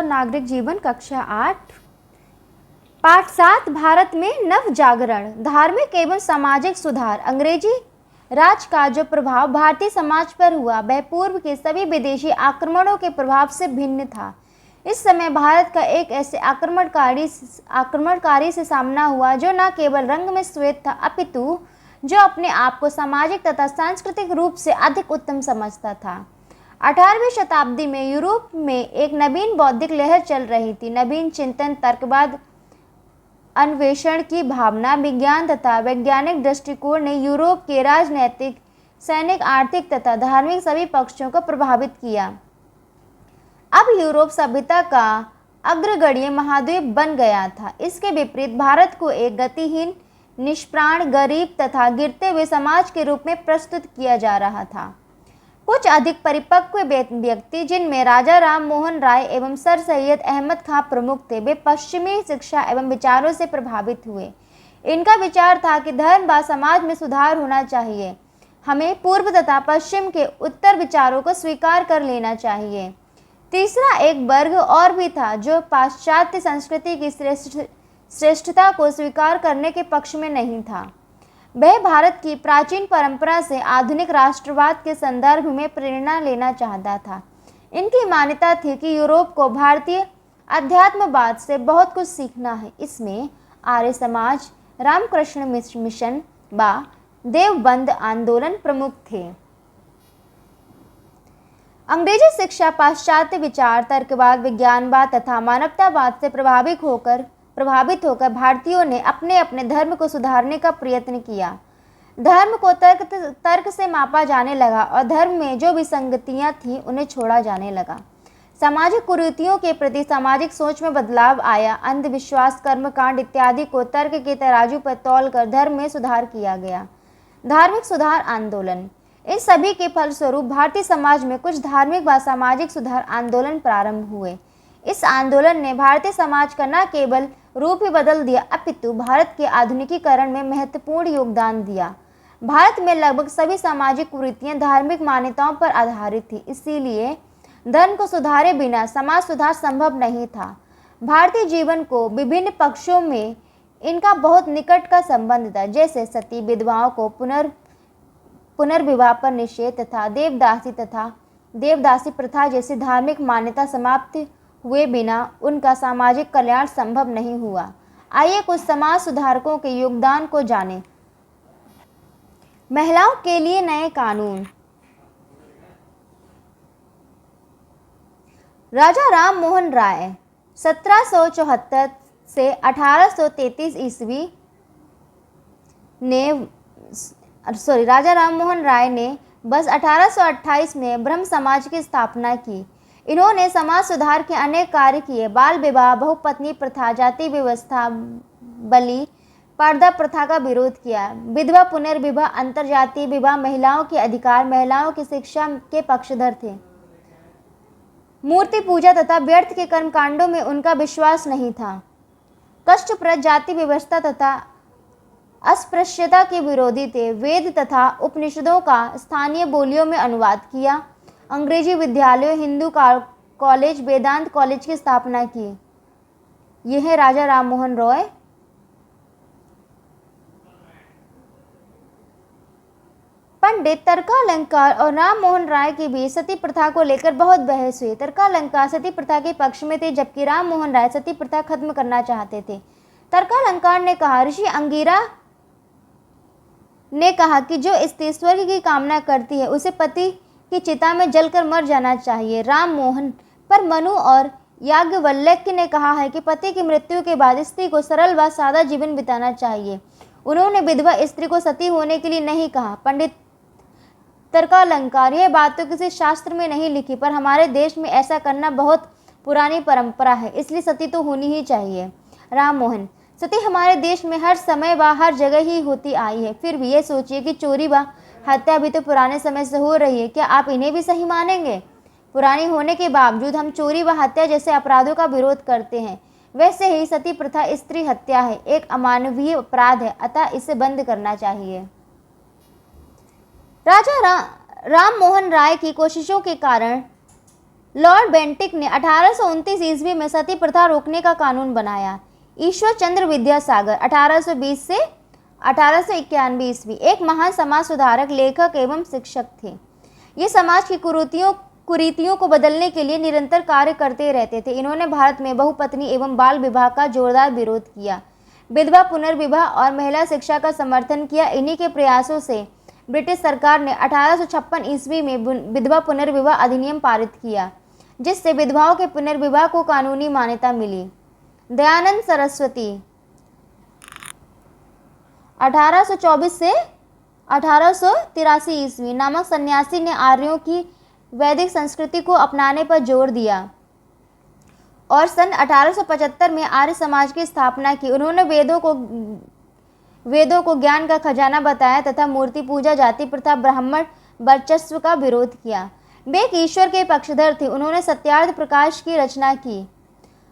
नागरिक जीवन कक्षा 8 पाठ 7 भारत में नव जागरण धार्मिक एवं सामाजिक सुधार। अंग्रेजी राज का जो प्रभाव भारतीय समाज पर हुआ वह पूर्व के सभी विदेशी आक्रमणों के प्रभाव से भिन्न था। इस समय भारत का एक ऐसे आक्रमणकारी से सामना हुआ जो न केवल रंग में श्वेत था अपितु जो अपने आप को सामाजिक तथा सांस्कृतिक रूप से अधिक उत्तम समझता था। 18वीं शताब्दी में यूरोप में एक नवीन बौद्धिक लहर चल रही थी। नवीन चिंतन, तर्कवाद, अन्वेषण की भावना, विज्ञान तथा वैज्ञानिक दृष्टिकोण ने यूरोप के राजनैतिक, सैनिक, आर्थिक तथा धार्मिक सभी पक्षों को प्रभावित किया। अब यूरोप सभ्यता का अग्रगण्य महाद्वीप बन गया था। इसके विपरीत भारत को एक गतिहीन, निष्प्राण, गरीब तथा गिरते हुए समाज के रूप में प्रस्तुत किया जा रहा था। कुछ अधिक परिपक्व व्यक्ति, जिनमें राजा राम मोहन राय एवं सर सैयद अहमद खां प्रमुख थे, वे पश्चिमी शिक्षा एवं विचारों से प्रभावित हुए। इनका विचार था कि धर्म व समाज में सुधार होना चाहिए। हमें पूर्व तथा पश्चिम के उत्तर विचारों को स्वीकार कर लेना चाहिए। तीसरा एक वर्ग और भी था जो पाश्चात्य संस्कृति की श्रेष्ठता को स्वीकार करने के पक्ष में नहीं था। वह भारत की प्राचीन परंपरा से आधुनिक राष्ट्रवाद के संदर्भ में प्रेरणा लेना चाहता था। इनकी मान्यता थी कि यूरोप को भारतीय अध्यात्मवाद से बहुत कुछ सीखना है। इसमें आर्य समाज, रामकृष्ण मिशन व देवबंद आंदोलन प्रमुख थे। अंग्रेजी शिक्षा पाश्चात्य विचार, तर्कवाद, विज्ञानवाद तथा मानवतावाद से प्रभावित होकर भारतीयों ने अपने अपने धर्म को सुधारने का प्रयत्न किया। धर्म को तर्क से मापा जाने लगा और धर्म में जो विसंगतियां थीं उन्हें छोड़ा जाने लगा। सामाजिक कुरीतियों के प्रति सामाजिक सोच में बदलाव आया। अंधविश्वास, कर्मकांड इत्यादि को तर्क के तराजू पर तौलकर धर्म में सुधार किया गया। धार्मिक सुधार आंदोलन, इन सभी के फलस्वरूप भारतीय समाज में कुछ धार्मिक व सामाजिक सुधार आंदोलन प्रारंभ हुए। इस आंदोलन ने भारतीय समाज का न केवल रूप ही बदल दिया अपितु भारत के आधुनिकीकरण में महत्वपूर्ण योगदान दिया। भारत में लगभग सभी सामाजिक कुरीतियां धार्मिक मान्यताओं पर आधारित थी, इसीलिए धर्म को सुधारे बिना समाज सुधार संभव नहीं था। भारतीय जीवन को विभिन्न पक्षों में इनका बहुत निकट का संबंध था, जैसे सती, विधवाओं को पुनर्विवाह पर निषेध तथा देवदासी प्रथा जैसी धार्मिक मान्यता समाप्त हुए बिना उनका सामाजिक कल्याण संभव नहीं हुआ। आइए कुछ समाज सुधारकों के योगदान को जानें। महिलाओं के लिए नए कानून। राजा राम मोहन राय 1774 से 1833 ईस्वी राजा राम मोहन राय ने बस 1828 में ब्रह्म समाज की स्थापना की। इन्होंने समाज सुधार के अनेक कार्य किए। बाल विवाह, बहुपत्नी प्रथा, जाति व्यवस्था, बलि पर्दा प्रथा का विरोध किया। विधवा पुनर्विवाह, अंतरजातीय विवाह, महिलाओं के अधिकार, महिलाओं की शिक्षा के पक्षधर थे। मूर्ति पूजा तथा व्यर्थ के कर्मकांडों में उनका विश्वास नहीं था। कष्टप्रद जाति व्यवस्था तथा अस्पृश्यता के विरोधी थे। वेद तथा उपनिषदों का स्थानीय बोलियों में अनुवाद किया। अंग्रेजी विद्यालयों, हिंदू कॉलेज, वेदांत कॉलेज की स्थापना की। यह है राजा राम मोहन रॉय। पंडित तर्कालंकार और राम मोहन राय के बीच सती प्रथा को लेकर बहुत बहस हुई। तर्कालंकार सती प्रथा के पक्ष में थे, जबकि राम मोहन राय सती प्रथा खत्म करना चाहते थे। तर्कालंकार ने कहा, ऋषि अंगिरा ने कहा कि जो स्त्री स्वर्ग की कामना करती है उसे पति की चिता में जलकर मर जाना चाहिए। राम मोहन पर मनु और याज्ञवल्क्य ने कहा है कि पति की मृत्यु के बाद स्त्री को सरल व सादा जीवन बिताना चाहिए। उन्होंने विधवा स्त्री को सती होने के लिए नहीं कहा। पंडित तर्कालंकार, यह बात तो किसी शास्त्र में नहीं लिखी, पर हमारे देश में ऐसा करना बहुत पुरानी परंपरा है, इसलिए सती तो होनी ही चाहिए। राम मोहन, सती हमारे देश में हर समय व हर जगह ही होती आई है। फिर भी ये सोचिए कि चोरी व हत्या भी तो पुराने समय से हो रही है, क्या आप इन्हें भी सही मानेंगे? पुरानी होने के बावजूद हम चोरी व हत्या जैसे अपराधों का विरोध करते हैं। वैसे ही सती प्रथा स्त्री हत्या है, एक अमानवीय अपराध है, अतः इसे बंद करना चाहिए। राजा राम मोहन राय की कोशिशों के कारण लॉर्ड बेंटिक ने 1829 ईस्वी में सती प्रथा रोकने का कानून बनाया। ईश्वर चंद्र विद्यासागर 1820 से 1891 ईस्वी एक महान समाज सुधारक, लेखक एवं शिक्षक थे। ये समाज की कुरीतियों को बदलने के लिए निरंतर कार्य करते रहते थे। इन्होंने भारत में बहुपत्नी एवं बाल विवाह का जोरदार विरोध किया, विधवा पुनर्विवाह और महिला शिक्षा का समर्थन किया। इन्हीं के प्रयासों से ब्रिटिश सरकार ने 1856 ईस्वी में विधवा पुनर्विवाह अधिनियम पारित किया, जिससे विधवाओं के पुनर्विवाह को कानूनी मान्यता मिली। दयानंद सरस्वती 1824 से 1883 ईस्वी नामक सन्यासी ने आर्यों की वैदिक संस्कृति को अपनाने पर जोर दिया और सन 1875 में आर्य समाज की स्थापना की। उन्होंने वेदों को ज्ञान का खजाना बताया तथा मूर्ति पूजा, जाति प्रथा, ब्राह्मण वर्चस्व का विरोध किया। वे एक ईश्वर के पक्षधर थे। उन्होंने सत्यार्थ प्रकाश की रचना की।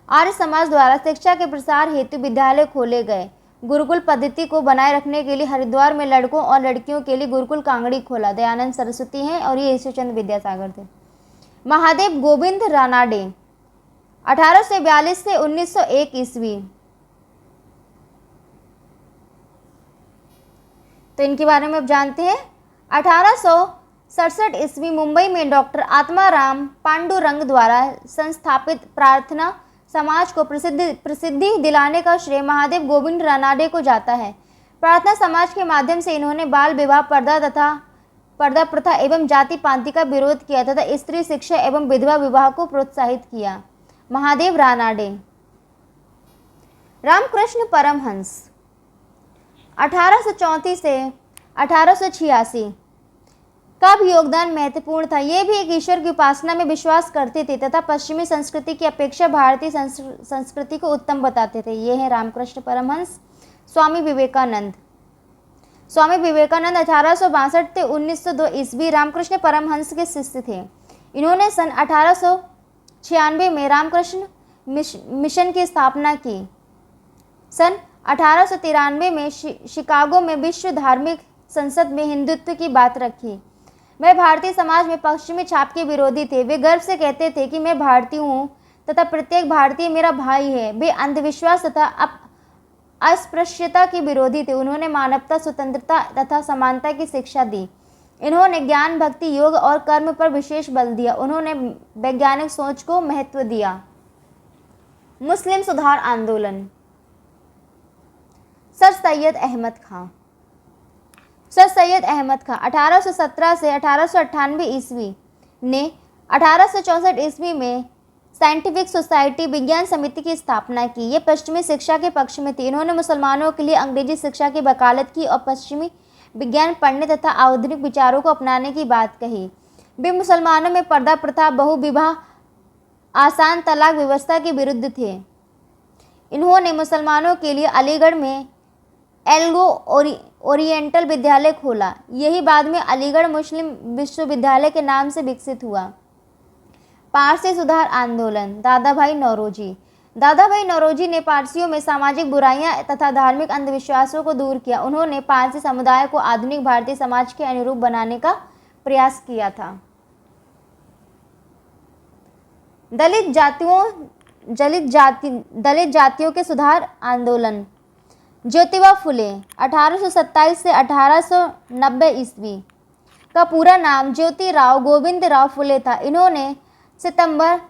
आर्य समाज द्वारा शिक्षा के प्रसार हेतु विद्यालय खोले गए। गुरुकुल पद्धति को बनाए रखने के लिए हरिद्वार में लड़कों और लड़कियों के लिए गुरुकुल कांगड़ी खोला। दयानंद सरस्वती हैं और ये ईश्वरचंद्र विद्यासागर थे। महादेव गोविंद रानाडे 1842 से 1901 ईस्वी, तो इनके बारे में अब जानते हैं। 1867 ईस्वी मुंबई में डॉक्टर आत्माराम पांडुरंग द्वारा संस्थापित प्रार्थना समाज को प्रसिद्धि दिलाने का श्रेय महादेव गोविंद रानाडे को जाता है। प्रार्थना समाज के माध्यम से इन्होंने बाल विवाह, पर्दा प्रथा एवं जाति पांति का विरोध किया तथा स्त्री शिक्षा एवं विधवा विवाह को प्रोत्साहित किया। महादेव रानाडे। रामकृष्ण परमहंस 1834 से 1886 का भी योगदान महत्वपूर्ण था। ये भी एक ईश्वर की उपासना में विश्वास करते थे तथा पश्चिमी संस्कृति की अपेक्षा भारतीय संस्कृति को उत्तम बताते थे। ये हैं रामकृष्ण परमहंस। स्वामी विवेकानंद 1862 से 1902 ईस्वी रामकृष्ण परमहंस के शिष्य थे। इन्होंने सन 1896 में रामकृष्ण मिशन की स्थापना की। सन 1893 में शिकागो में विश्व धार्मिक संसद में हिंदुत्व की बात रखी। वे भारतीय समाज में पश्चिमी छाप के विरोधी थे। वे गर्व से कहते थे कि मैं भारतीय हूँ तथा प्रत्येक भारतीय मेरा भाई है। वे अंधविश्वास तथा अस्पृश्यता के विरोधी थे। उन्होंने मानवता, स्वतंत्रता तथा समानता की शिक्षा दी। इन्होंने ज्ञान, भक्ति, योग और कर्म पर विशेष बल दिया। उन्होंने वैज्ञानिक सोच को महत्व दिया। मुस्लिम सुधार आंदोलन। सर सैयद अहमद खां 1817 से 1898 ईस्वी ने 1864 ईस्वी में साइंटिफिक सोसाइटी विज्ञान समिति की स्थापना की। ये पश्चिमी शिक्षा के पक्ष में थी। इन्होंने मुसलमानों के लिए अंग्रेजी शिक्षा की वकालत की और पश्चिमी विज्ञान पढ़ने तथा आधुनिक विचारों को अपनाने की बात कही। वे मुसलमानों में पर्दा प्रथा, बहुविवाह, आसान तलाक व्यवस्था के विरुद्ध थे। इन्होंने मुसलमानों के लिए अलीगढ़ में एल्गो ओरिएंटल विद्यालय खोला। यही बाद में अलीगढ़ मुस्लिम विश्वविद्यालय के नाम से विकसित हुआ। पारसी सुधार आंदोलन। दादाभाई नौरोजी ने पारसियों में सामाजिक बुराइयां तथा धार्मिक अंधविश्वासों को दूर किया। उन्होंने पारसी समुदाय को आधुनिक भारतीय समाज के अनुरूप बनाने का प्रयास किया था। दलित जातियों के सुधार आंदोलन। ज्योतिबा फुले 1827 से 1890 ईस्वी का पूरा नाम ज्योतिराव गोविंदराव फुले था। इन्होंने सितंबर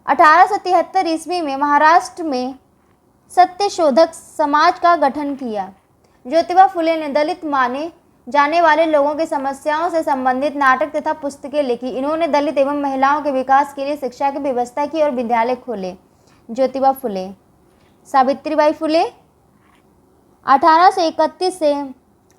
1873 ईस्वी में महाराष्ट्र में सत्यशोधक समाज का गठन किया। ज्योतिबा फुले ने दलित माने जाने वाले लोगों की समस्याओं से संबंधित नाटक तथा पुस्तकें लिखी। इन्होंने दलित एवं महिलाओं के विकास के लिए शिक्षा की व्यवस्था की और विद्यालय खोले। ज्योतिबा फुले। सावित्रीबाई फुले 1831 से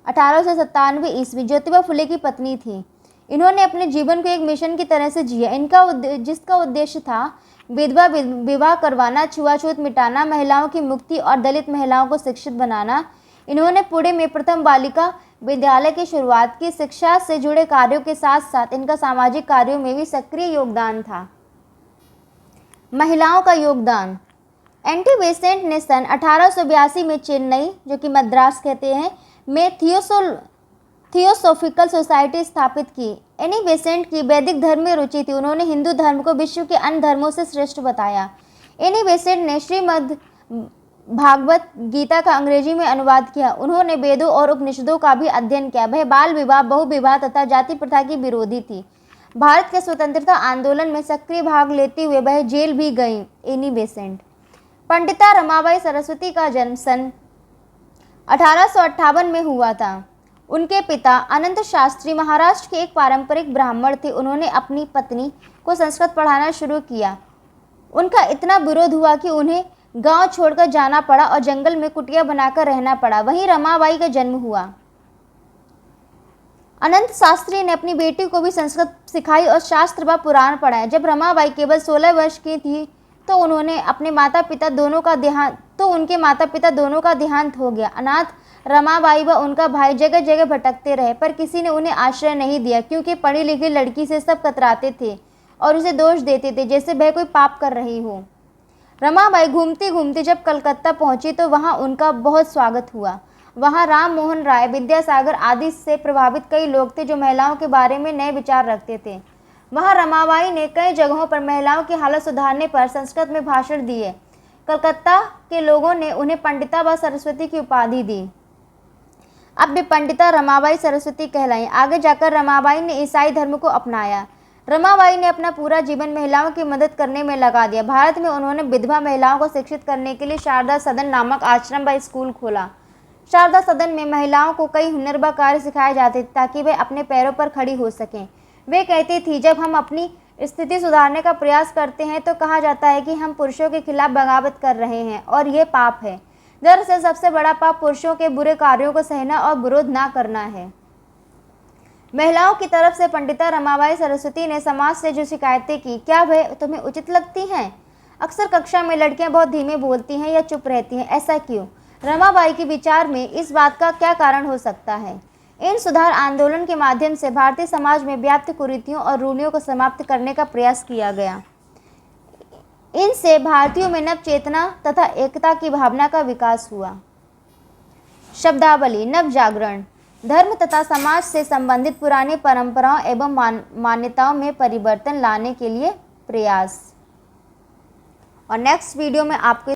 1897 ईस्वी ज्योतिबा फुले की पत्नी थी। इन्होंने अपने जीवन को एक मिशन की तरह से जिया। जिसका उद्देश्य था विधवा विवाह करवाना, छुआछूत मिटाना, महिलाओं की मुक्ति और दलित महिलाओं को शिक्षित बनाना। इन्होंने पुणे में प्रथम बालिका विद्यालय की शुरुआत की। शिक्षा से जुड़े कार्यों के साथ साथ इनका सामाजिक कार्यों में भी सक्रिय योगदान था। महिलाओं का योगदान। एंटी बेसेंट ने सन 1882 में चेन्नई, जो कि मद्रास कहते हैं, में थियोसॉफिकल सोसाइटी स्थापित की। एनी बेसेंट की वैदिक धर्म में रुचि थी। उन्होंने हिंदू धर्म को विश्व के अन्य धर्मों से श्रेष्ठ बताया। एनी बेसेंट ने श्रीमद् भागवत गीता का अंग्रेजी में अनुवाद किया। उन्होंने वेदों और उपनिषदों का भी अध्ययन किया। वह बाल विवाह, बहुविवाह तथा जाति प्रथा की विरोधी थी। भारत के स्वतंत्रता आंदोलन में सक्रिय भाग लेते हुए वह जेल भी गईं। Annie Besant. पंडिता रमाबाई सरस्वती का जन्म सन 1858 में हुआ था। उनके पिता अनंत शास्त्री महाराष्ट्र के एक पारंपरिक ब्राह्मण थे। उन्होंने अपनी पत्नी को संस्कृत पढ़ाना शुरू किया। उनका इतना विरोध हुआ कि उन्हें गांव छोड़कर जाना पड़ा और जंगल में कुटिया बनाकर रहना पड़ा। वहीं रमाबाई का जन्म हुआ। अनंत शास्त्री ने अपनी बेटी को भी संस्कृत सिखाई और शास्त्र व पुराण पढ़ाया। जब रमाबाई केवल 16 वर्ष की थी तो उनके माता पिता दोनों का देहांत हो गया। अनाथ रमाबाई व उनका भाई जगह जगह भटकते रहे, पर किसी ने उन्हें आश्रय नहीं दिया, क्योंकि पढ़ी लिखी लड़की से सब कतराते थे और उसे दोष देते थे जैसे वह कोई पाप कर रही हो। रमाबाई घूमती घूमती जब कलकत्ता पहुंची तो वहां उनका बहुत स्वागत हुआ। वहां राम मोहन राय, विद्यासागर आदि से प्रभावित कई लोग थे जो महिलाओं के बारे में नए विचार रखते थे। वहां रमाबाई ने कई जगहों पर महिलाओं की हालत सुधारने पर संस्कृत में भाषण दिए। कलकत्ता के लोगों ने उन्हें पंडिता व सरस्वती की उपाधि दी। अब वे पंडिता रमाबाई सरस्वती कहलाईं। आगे जाकर रमाबाई ने ईसाई धर्म को अपनाया। रमाबाई ने अपना पूरा जीवन महिलाओं की मदद करने में लगा दिया। भारत में उन्होंने विधवा महिलाओं को शिक्षित करने के लिए शारदा सदन नामक आश्रम व स्कूल खोला। शारदा सदन में महिलाओं को कई हुनर व कार्य सिखाए जाते थे ताकि वे अपने पैरों पर खड़ी हो सकें। वे कहती थी, जब हम अपनी स्थिति सुधारने का प्रयास करते हैं तो कहा जाता है कि हम पुरुषों के खिलाफ बगावत कर रहे हैं और ये पाप है। दरअसल सबसे बड़ा पाप पुरुषों के बुरे कार्यों को सहना और विरोध ना करना है। महिलाओं की तरफ से पंडिता रमाबाई सरस्वती ने समाज से जो शिकायतें की, क्या वह तुम्हें उचित लगती हैं? अक्सर कक्षा में लड़कियां बहुत धीमे बोलती हैं या चुप रहती हैं, ऐसा क्यों? रमाबाई के विचार में इस बात का क्या कारण हो सकता है? इन सुधार आंदोलन के माध्यम से भारतीय समाज में व्याप्त कुरीतियों और रूढ़ियों को समाप्त करने का प्रयास किया गया। इनसे भारतीयों में नव चेतना तथा एकता की भावना का विकास हुआ। शब्दावली: नव जागरण, धर्म तथा समाज से संबंधित पुरानी परंपराओं एवं मान्यताओं में परिवर्तन लाने के लिए प्रयास। और नेक्स्ट वीडियो में आपको